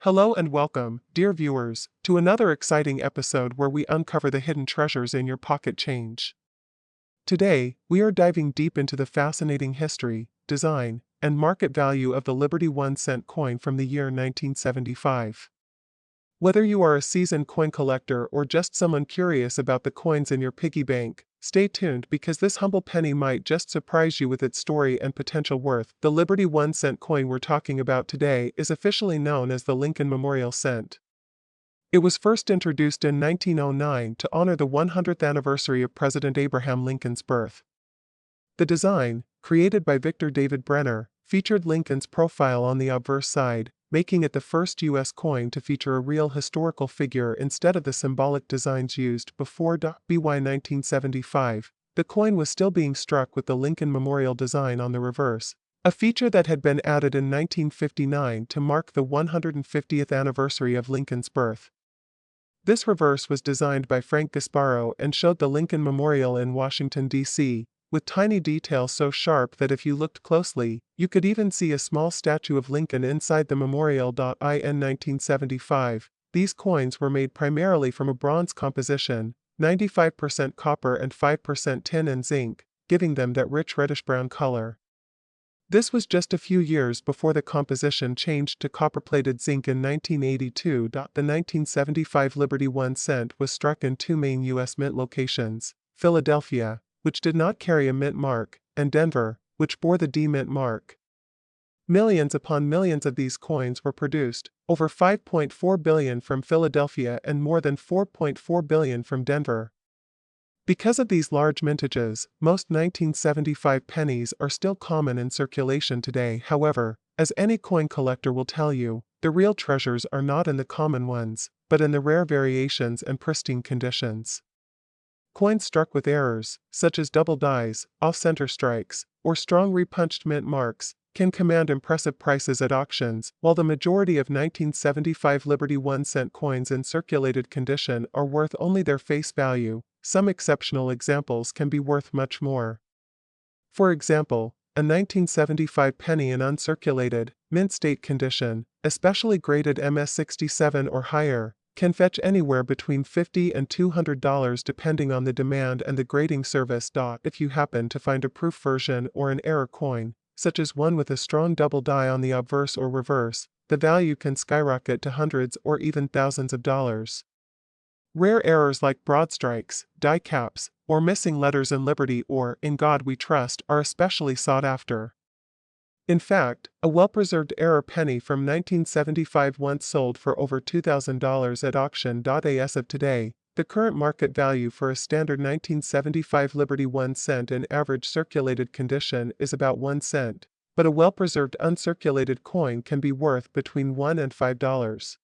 Hello and welcome, dear viewers, to another exciting episode where we uncover the hidden treasures in your pocket change. Today, we are diving deep into the fascinating history, design, and market value of the Liberty 1 cent coin from the year 1975. Whether you are a seasoned coin collector or just someone curious about the coins in your piggy bank, stay tuned because this humble penny might just surprise you with its story and potential worth. The Liberty 1 cent coin we're talking about today is officially known as the Lincoln Memorial Cent. It was first introduced in 1909 to honor the 100th anniversary of President Abraham Lincoln's birth. The design, created by Victor David Brenner, featured Lincoln's profile on the obverse side, making it the first U.S. coin to feature a real historical figure instead of the symbolic designs used before. By 1975, the coin was still being struck with the Lincoln Memorial design on the reverse, a feature that had been added in 1959 to mark the 150th anniversary of Lincoln's birth. This reverse was designed by Frank Gasparo and showed the Lincoln Memorial in Washington, D.C., with tiny details so sharp that if you looked closely, you could even see a small statue of Lincoln inside the memorial. In 1975, these coins were made primarily from a bronze composition, 95% copper and 5% tin and zinc, giving them that rich reddish-brown color. This was just a few years before the composition changed to copper-plated zinc in 1982. The 1975 Liberty 1 cent was struck in two main U.S. mint locations, Philadelphia, which did not carry a mint mark, and Denver, which bore the D-Mint mark. Millions upon millions of these coins were produced, over 5.4 billion from Philadelphia and more than 4.4 billion from Denver. Because of these large mintages, most 1975 pennies are still common in circulation today. However, as any coin collector will tell you, the real treasures are not in the common ones, but in the rare variations and pristine conditions. Coins struck with errors, such as double dies, off-center strikes, or strong repunched mint marks, can command impressive prices at auctions. While the majority of 1975 Liberty 1 cent coins in circulated condition are worth only their face value, some exceptional examples can be worth much more. For example, a 1975 penny in uncirculated, mint state condition, especially graded MS67 or higher, can fetch anywhere between $50 and $200 depending on the demand and the grading service. If you happen to find a proof version or an error coin, such as one with a strong double die on the obverse or reverse, the value can skyrocket to hundreds or even thousands of dollars. Rare errors like broad strikes, die caps, or missing letters in Liberty or In God We Trust are especially sought after. In fact, a well-preserved error penny from 1975 once sold for over $2,000 at auction. As of today, the current market value for a standard 1975 Liberty 1 cent in average circulated condition is about 1 cent, but a well-preserved uncirculated coin can be worth between $1 and $5.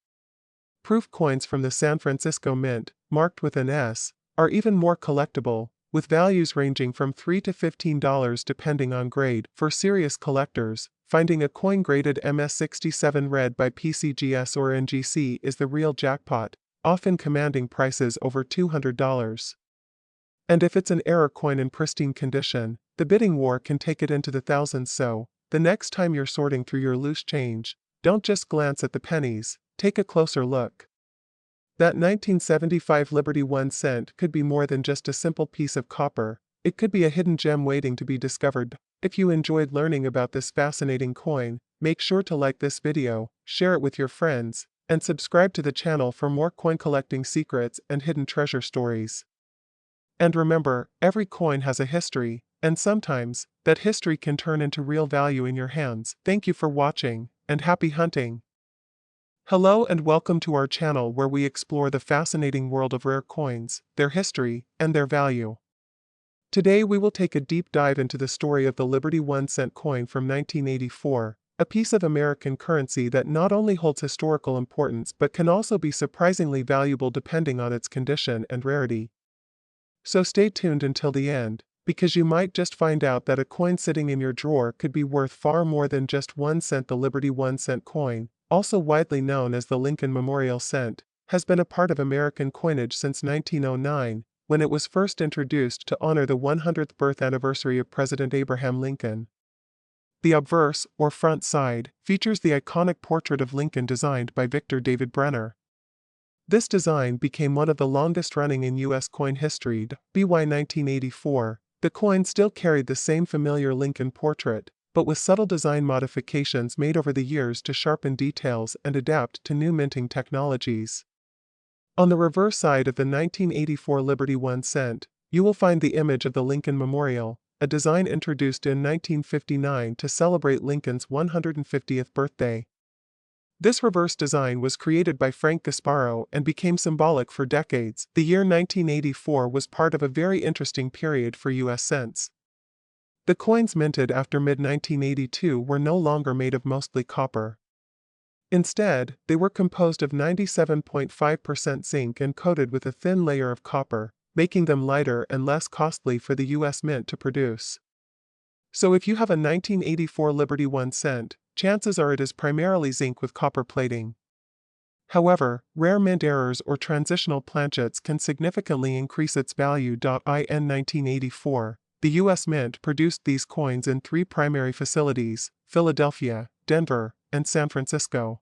Proof coins from the San Francisco Mint, marked with an S, are even more collectible, with values ranging from $3 to $15 depending on grade. For serious collectors, finding a coin graded MS67 red by PCGS or NGC is the real jackpot, often commanding prices over $200. And if it's an error coin in pristine condition, the bidding war can take it into the thousands. So, the next time you're sorting through your loose change, don't just glance at the pennies, take a closer look. That 1975 Liberty 1 cent could be more than just a simple piece of copper, it could be a hidden gem waiting to be discovered. If you enjoyed learning about this fascinating coin, make sure to like this video, share it with your friends, and subscribe to the channel for more coin collecting secrets and hidden treasure stories. And remember, every coin has a history, and sometimes, that history can turn into real value in your hands. Thank you for watching, and happy hunting! Hello and welcome to our channel where we explore the fascinating world of rare coins, their history, and their value. Today we will take a deep dive into the story of the Liberty 1 cent coin from 1984, a piece of American currency that not only holds historical importance but can also be surprisingly valuable depending on its condition and rarity. So stay tuned until the end, because you might just find out that a coin sitting in your drawer could be worth far more than just 1 cent. The Liberty 1 cent coin, also widely known as the Lincoln Memorial Cent, has been a part of American coinage since 1909, when it was first introduced to honor the 100th birth anniversary of President Abraham Lincoln. The obverse, or front side, features the iconic portrait of Lincoln designed by Victor David Brenner. This design became one of the longest-running in U.S. coin history. By 1984, the coin still carried the same familiar Lincoln portrait, but with subtle design modifications made over the years to sharpen details and adapt to new minting technologies. On the reverse side of the 1984 Liberty 1 cent, you will find the image of the Lincoln Memorial, a design introduced in 1959 to celebrate Lincoln's 150th birthday. This reverse design was created by Frank Gasparo and became symbolic for decades. The year 1984 was part of a very interesting period for U.S. cents. The coins minted after mid-1982 were no longer made of mostly copper. Instead, they were composed of 97.5% zinc and coated with a thin layer of copper, making them lighter and less costly for the U.S. Mint to produce. So if you have a 1984 Liberty 1 cent, chances are it is primarily zinc with copper plating. However, rare mint errors or transitional planchets can significantly increase its value. In 1984, the U.S. Mint produced these coins in 3 primary facilities: Philadelphia, Denver, and San Francisco.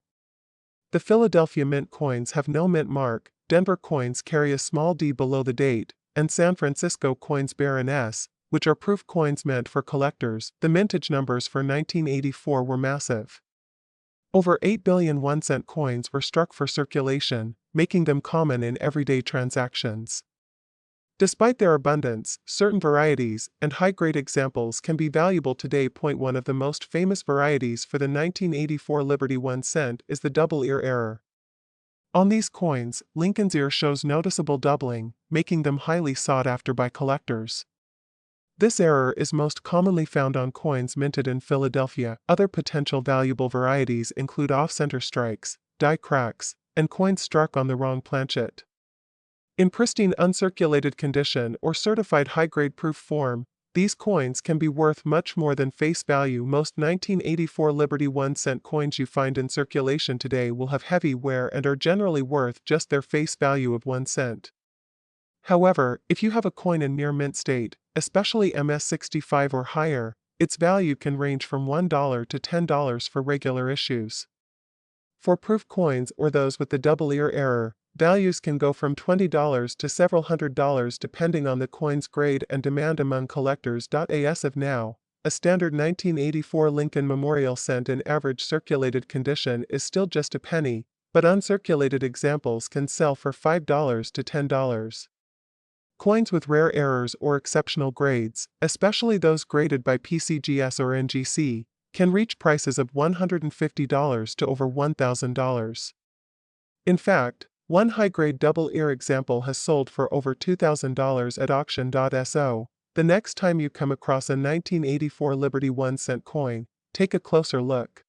The Philadelphia Mint coins have no mint mark, Denver coins carry a small d below the date, and San Francisco coins bear an S, which are proof coins meant for collectors. The mintage numbers for 1984 were massive. Over 8 billion 1 cent coins were struck for circulation, making them common in everyday transactions. Despite their abundance, certain varieties and high-grade examples can be valuable today. One of the most famous varieties for the 1984 Liberty 1 cent is the double ear error. On these coins, Lincoln's ear shows noticeable doubling, making them highly sought after by collectors. This error is most commonly found on coins minted in Philadelphia. Other potential valuable varieties include off-center strikes, die cracks, and coins struck on the wrong planchet. In pristine uncirculated condition or certified high-grade proof form, these coins can be worth much more than face value. Most 1984 Liberty 1 cent coins you find in circulation today will have heavy wear and are generally worth just their face value of 1 cent. However, if you have a coin in near mint state, especially MS65 or higher, its value can range from $1 to $10 for regular issues. For proof coins or those with the double ear error, values can go from $20 to several $100s depending on the coin's grade and demand among collectors. As of now, a standard 1984 Lincoln Memorial cent in average circulated condition is still just a penny, but uncirculated examples can sell for $5 to $10. Coins with rare errors or exceptional grades, especially those graded by PCGS or NGC, can reach prices of $150 to over $1,000. In fact, one high-grade double-ear example has sold for over $2,000 at auction.so. The next time you come across a 1984 Liberty 1 cent coin, take a closer look.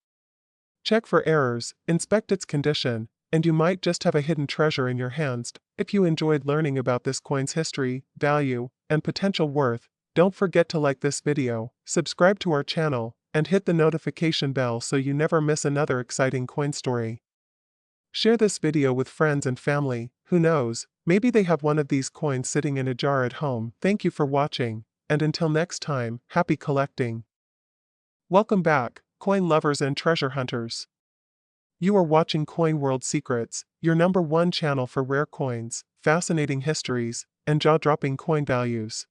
Check for errors, inspect its condition, and you might just have a hidden treasure in your hands. If you enjoyed learning about this coin's history, value, and potential worth, don't forget to like this video, subscribe to our channel, and hit the notification bell so you never miss another exciting coin story. Share this video with friends and family. Who knows, maybe they have one of these coins sitting in a jar at home. Thank you for watching, and until next time, happy collecting. Welcome back, coin lovers and treasure hunters. You are watching Coin World Secrets, your #1 channel for rare coins, fascinating histories, and jaw-dropping coin values.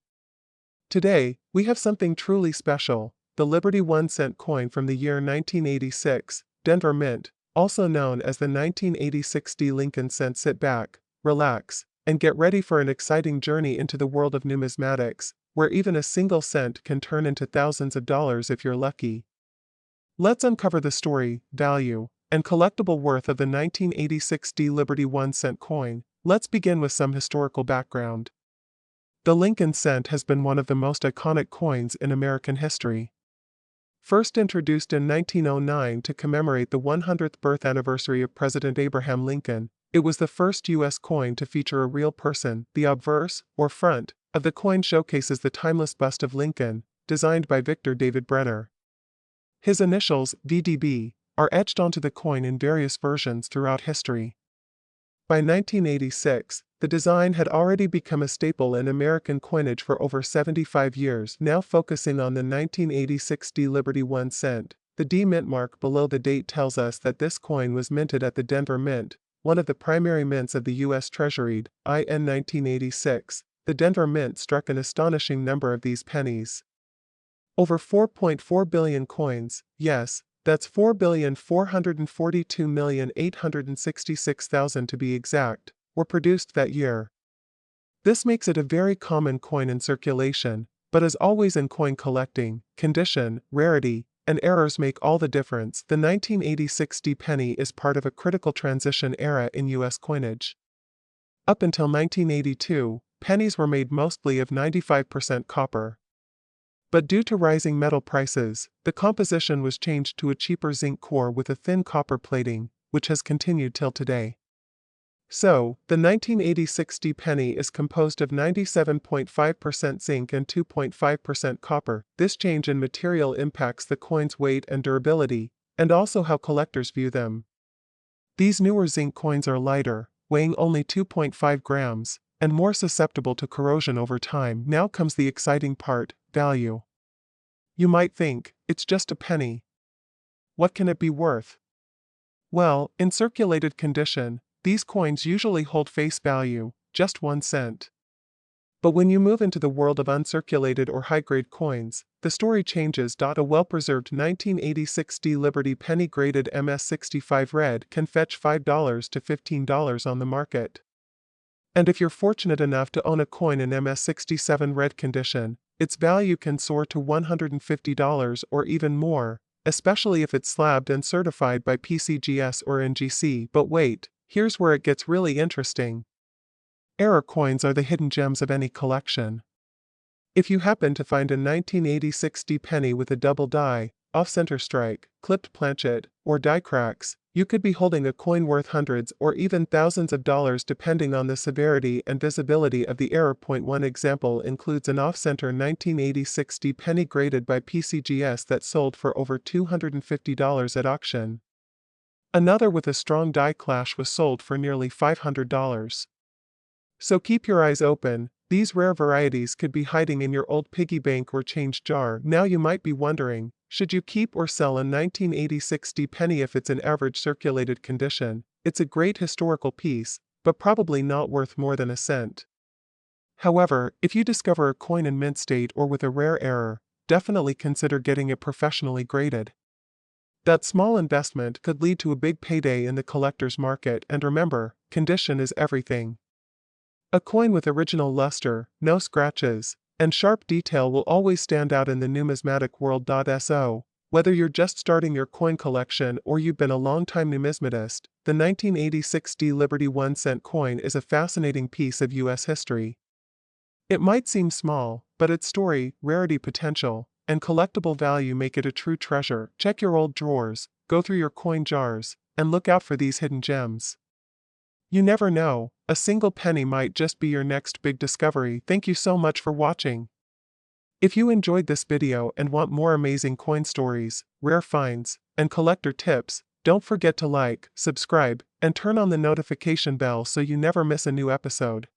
Today, we have something truly special, the Liberty 1 cent coin from the year 1986, Denver Mint, also known as the 1986 D Lincoln cent. Sit back, relax, and get ready for an exciting journey into the world of numismatics, where even a single cent can turn into thousands of dollars if you're lucky. Let's uncover the story, value, and collectible worth of the 1986 D Liberty 1 cent coin. Let's begin with some historical background. The Lincoln cent has been one of the most iconic coins in American history. First introduced in 1909 to commemorate the 100th birth anniversary of President Abraham Lincoln, it was the first U.S. coin to feature a real person. The obverse, or front, of the coin showcases the timeless bust of Lincoln, designed by Victor David Brenner. His initials, VDB, are etched onto the coin in various versions throughout history. By 1986, the design had already become a staple in American coinage for over 75 years. Now focusing on the 1986 D Liberty 1 cent. The D mint mark below the date tells us that this coin was minted at the Denver Mint, one of the primary mints of the U.S. Treasury. In 1986, the Denver Mint struck an astonishing number of these pennies. Over 4.4 billion coins, yes, that's 4,442,866,000 to be exact, were produced that year. This makes it a very common coin in circulation, but as always in coin collecting, condition, rarity, and errors make all the difference. The 1986 D penny is part of a critical transition era in U.S. coinage. Up until 1982, pennies were made mostly of 95% copper. But due to rising metal prices, the composition was changed to a cheaper zinc core with a thin copper plating, which has continued till today. So, the 1986 D penny is composed of 97.5% zinc and 2.5% copper. This change in material impacts the coin's weight and durability, and also how collectors view them. These newer zinc coins are lighter, weighing only 2.5 grams, and more susceptible to corrosion over time. Now comes the exciting part, value. You might think, it's just a penny. What can it be worth? Well, in circulated condition, these coins usually hold face value, just 1 cent. But when you move into the world of uncirculated or high-grade coins, the story changes. A well-preserved 1986 D Liberty penny graded MS65 red can fetch $5 to $15 on the market. And if you're fortunate enough to own a coin in MS67 red condition, its value can soar to $150 or even more, especially if it's slabbed and certified by PCGS or NGC. But wait, here's where it gets really interesting. Error coins are the hidden gems of any collection. If you happen to find a 1986 D penny with a double die, off-center strike, clipped planchet, or die cracks, you could be holding a coin worth hundreds or even thousands of dollars depending on the severity and visibility of the error. One example includes an off-center 1986 D penny graded by PCGS that sold for over $250 at auction. Another with a strong die clash was sold for nearly $500. So keep your eyes open, these rare varieties could be hiding in your old piggy bank or change jar. Now you might be wondering, should you keep or sell a 1986 D penny if it's in average circulated condition? It's a great historical piece, but probably not worth more than a cent. However, if you discover a coin in mint state or with a rare error, definitely consider getting it professionally graded. That small investment could lead to a big payday in the collector's market, and remember, condition is everything. A coin with original luster, no scratches, and sharp detail will always stand out in the numismatic world. So, whether you're just starting your coin collection or you've been a long-time numismatist, the 1986 D Liberty 1 cent coin is a fascinating piece of U.S. history. It might seem small, but its story, rarity potential, and collectible value make it a true treasure. Check your old drawers, go through your coin jars, and look out for these hidden gems. You never know, a single penny might just be your next big discovery. Thank you so much for watching. If you enjoyed this video and want more amazing coin stories, rare finds, and collector tips, don't forget to like, subscribe, and turn on the notification bell so you never miss a new episode.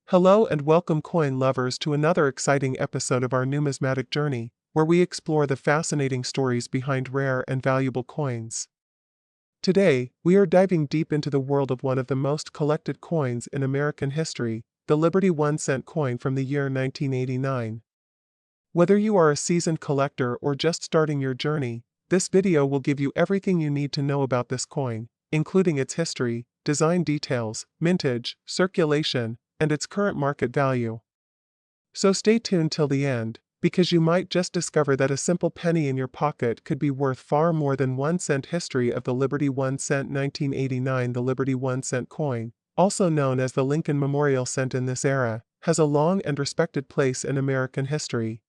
Hello and welcome coin lovers to another exciting episode of our numismatic journey, where we explore the fascinating stories behind rare and valuable coins. Today, we are diving deep into the world of one of the most collected coins in American history, the Liberty 1 cent coin from the year 1989. Whether you are a seasoned collector or just starting your journey, this video will give you everything you need to know about this coin, including its history, design details, mintage, circulation, and its current market value. So stay tuned till the end, because you might just discover that a simple penny in your pocket could be worth far more than 1 cent. History of the Liberty 1 cent 1989. The Liberty 1 cent coin, also known as the Lincoln Memorial Cent in this era, has a long and respected place in American history.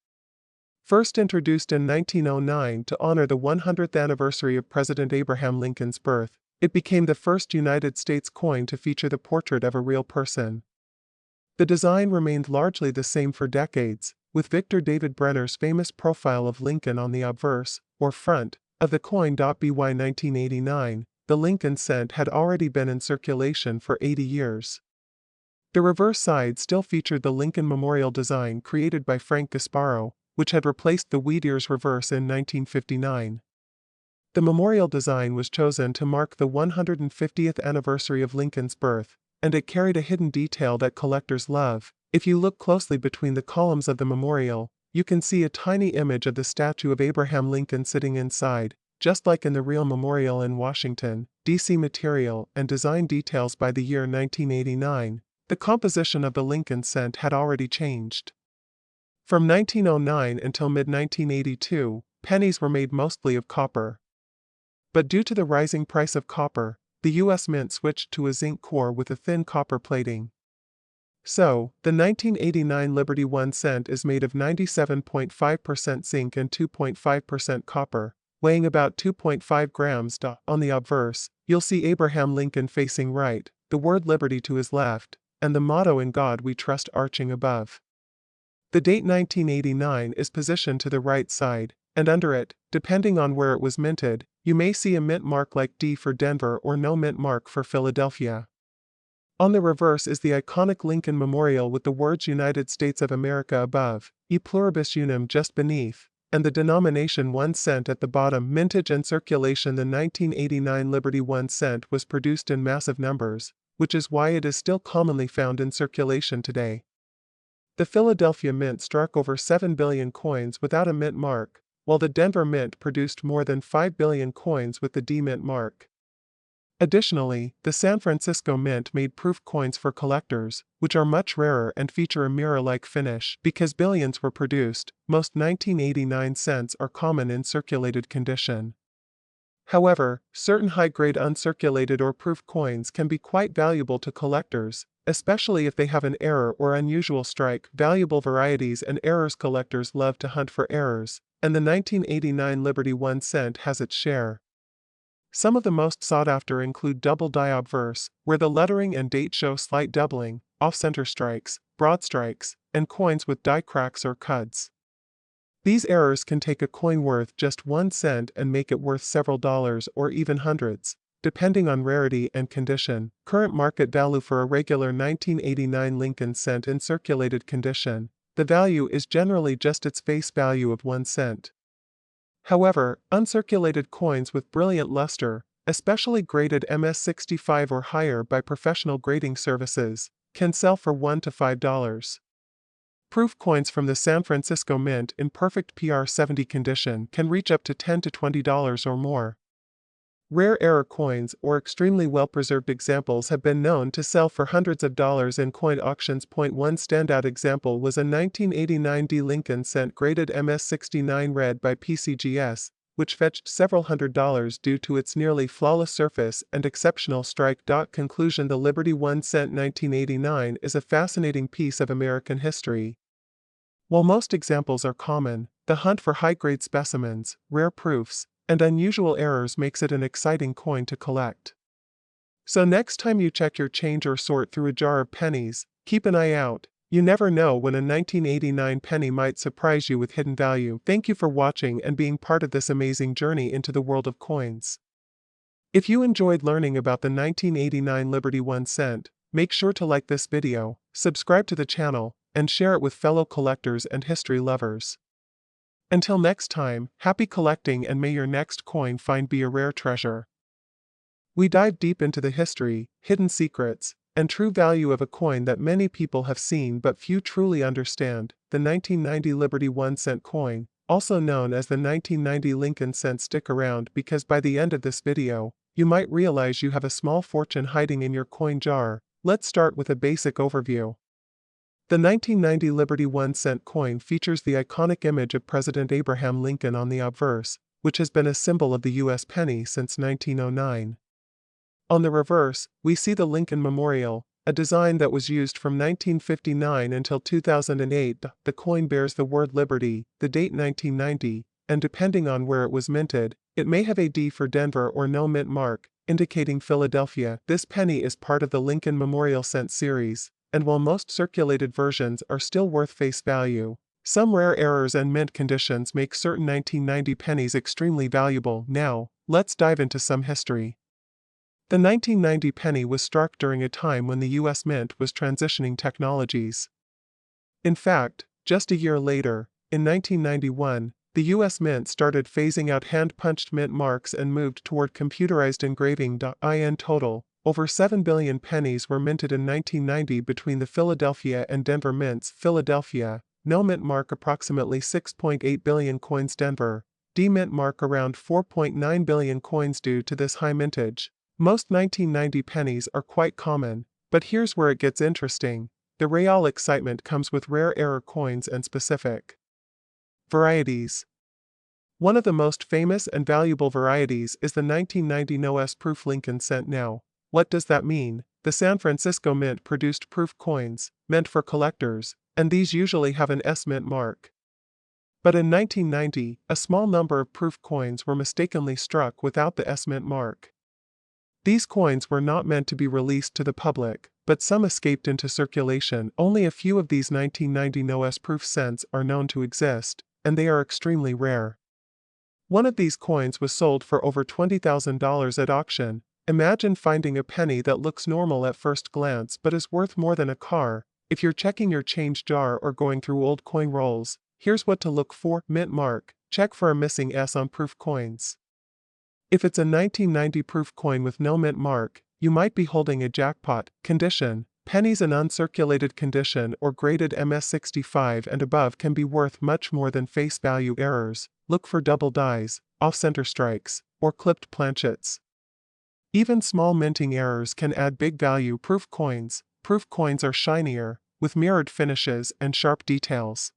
First introduced in 1909 to honor the 100th anniversary of President Abraham Lincoln's birth, it became the first United States coin to feature the portrait of a real person. The design remained largely the same for decades, with Victor David Brenner's famous profile of Lincoln on the obverse, or front, of the coin. By 1989, the Lincoln cent had already been in circulation for 80 years. The reverse side still featured the Lincoln Memorial design created by Frank Gasparo, which had replaced the Wheatear's reverse in 1959. The memorial design was chosen to mark the 150th anniversary of Lincoln's birth, and it carried a hidden detail that collectors love. If you look closely between the columns of the memorial, you can see a tiny image of the statue of Abraham Lincoln sitting inside, just like in the real memorial in Washington, D.C. Material and design details. By the year 1989, the composition of the Lincoln cent had already changed. From 1909 until mid-1982, pennies were made mostly of copper. But due to the rising price of copper, the U.S. Mint switched to a zinc core with a thin copper plating. So, the 1989 Liberty 1 cent is made of 97.5% zinc and 2.5% copper, weighing about 2.5 grams. On the obverse, you'll see Abraham Lincoln facing right, the word liberty to his left, and the motto "In God We Trust" arching above. The date 1989 is positioned to the right side, and under it, depending on where it was minted, you may see a mint mark like D for Denver or no mint mark for Philadelphia. On the reverse is the iconic Lincoln Memorial with the words United States of America above, E pluribus unum just beneath, and the denomination 1 cent at the bottom. Mintage and circulation. The 1989 Liberty 1 cent was produced in massive numbers, which is why it is still commonly found in circulation today. The Philadelphia Mint struck over 7 billion coins without a mint mark, while the Denver Mint produced more than 5 billion coins with the D mint mark. Additionally, the San Francisco Mint made proof coins for collectors, which are much rarer and feature a mirror-like finish. Because billions were produced, most 1989 cents are common in circulated condition. However, certain high-grade uncirculated or proof coins can be quite valuable to collectors, especially if they have an error or unusual strike. Valuable varieties and errors. Collectors love to hunt for errors, and the 1989 Liberty 1 cent has its share. Some of the most sought after include double die obverse, where the lettering and date show slight doubling, off-center strikes, broad strikes, and coins with die cracks or cuts. These errors can take a coin worth just 1 cent and make it worth several dollars or even hundreds, depending on rarity and condition. Current market value for a regular 1989 Lincoln cent in circulated condition. The value is generally just its face value of 1 cent. However, uncirculated coins with brilliant luster, especially graded MS65 or higher by professional grading services, can sell for $1 to $5. Proof coins from the San Francisco Mint in perfect PR70 condition can reach up to $10 to $20 or more. Rare error coins or extremely well-preserved examples have been known to sell for hundreds of dollars in coin auctions. One standout example was a 1989 D Lincoln cent graded MS69 read by PCGS, which fetched several $100s due to its nearly flawless surface and exceptional strike. Conclusion: the Liberty 1 cent 1989 is a fascinating piece of American history. While most examples are common, the hunt for high-grade specimens, rare proofs, and unusual errors makes it an exciting coin to collect. So next time you check your change or sort through a jar of pennies, keep an eye out. You never know when a 1989 penny might surprise you with hidden value. Thank you for watching and being part of this amazing journey into the world of coins. If you enjoyed learning about the 1989 Liberty 1 cent, make sure to like this video, subscribe to the channel, and share it with fellow collectors and history lovers. Until next time, happy collecting, and may your next coin be a rare treasure. We dive deep into the history, hidden secrets, and true value of a coin that many people have seen but few truly understand, the 1990 Liberty 1 cent coin, also known as the 1990 Lincoln cent. Stick around, because by the end of this video, you might realize you have a small fortune hiding in your coin jar. Let's start with a basic overview. The 1990 Liberty 1 cent coin features the iconic image of President Abraham Lincoln on the obverse, which has been a symbol of the U.S. penny since 1909. On the reverse, we see the Lincoln Memorial, a design that was used from 1959 until 2008. The coin bears the word Liberty, the date 1990, and depending on where it was minted, it may have a D for Denver or no mint mark, indicating Philadelphia. This penny is part of the Lincoln Memorial cent series, and while most circulated versions are still worth face value, some rare errors and mint conditions make certain 1990 pennies extremely valuable. Now, let's dive into some history. The 1990 penny was struck during a time when the US Mint was transitioning technologies. In fact, just a year later, in 1991, the US Mint started phasing out hand-punched mint marks and moved toward computerized engraving. In total, over 7 billion pennies were minted in 1990 between the Philadelphia and Denver mints. Philadelphia, no mint mark approximately 6.8 billion coins. Denver, D mint mark around 4.9 billion coins. Due to this high mintage, most 1990 pennies are quite common, but here's where it gets interesting. The real excitement comes with rare error coins and specific varieties. One of the most famous and valuable varieties is the 1990 no-S proof Lincoln cent. Now, what does that mean? The San Francisco Mint produced proof coins, meant for collectors, and these usually have an S mint mark. But in 1990, a small number of proof coins were mistakenly struck without the S mint mark. These coins were not meant to be released to the public, but some escaped into circulation. Only a few of these 1990 no-S proof cents are known to exist, and they are extremely rare. One of these coins was sold for over $20,000 at auction. Imagine finding a penny that looks normal at first glance but is worth more than a car. If you're checking your change jar or going through old coin rolls, here's what to look for. Mint mark. Check for a missing S on proof coins. If it's a 1990 proof coin with no mint mark, you might be holding a jackpot. Condition. Pennies in uncirculated condition or graded MS65 and above can be worth much more than face value. Errors. Look for double dies, off-center strikes, or clipped planchets. Even small minting errors can add big value. Proof coins. Proof coins are shinier, with mirrored finishes and sharp details.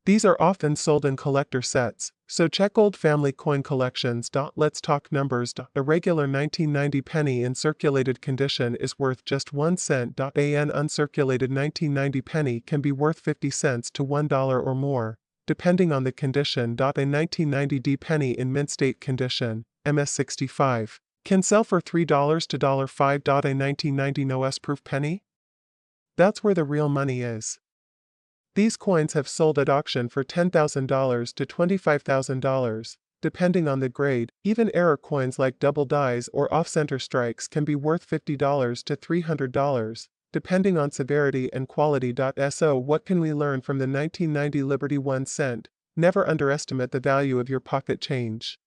These are often sold in collector sets, so check old family coin collections. Let's talk numbers. A regular 1990 penny in circulated condition is worth just 1 cent. An uncirculated 1990 penny can be worth 50 cents to $1 or more, depending on the condition. A 1990 penny in mint state condition, MS65, can sell for $3 to $5. A 1990 no-S proof penny? That's where the real money is. These coins have sold at auction for $10,000 to $25,000, depending on the grade. Even error coins like double dies or off-center strikes can be worth $50 to $300, depending on severity and quality. So what can we learn from the 1990 Liberty 1 cent? Never underestimate the value of your pocket change.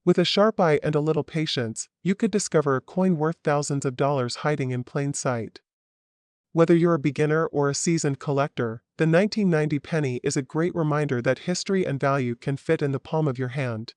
With a sharp eye and a little patience, you could discover a coin worth thousands of dollars hiding in plain sight. Whether you're a beginner or a seasoned collector, the 1990 penny is a great reminder that history and value can fit in the palm of your hand.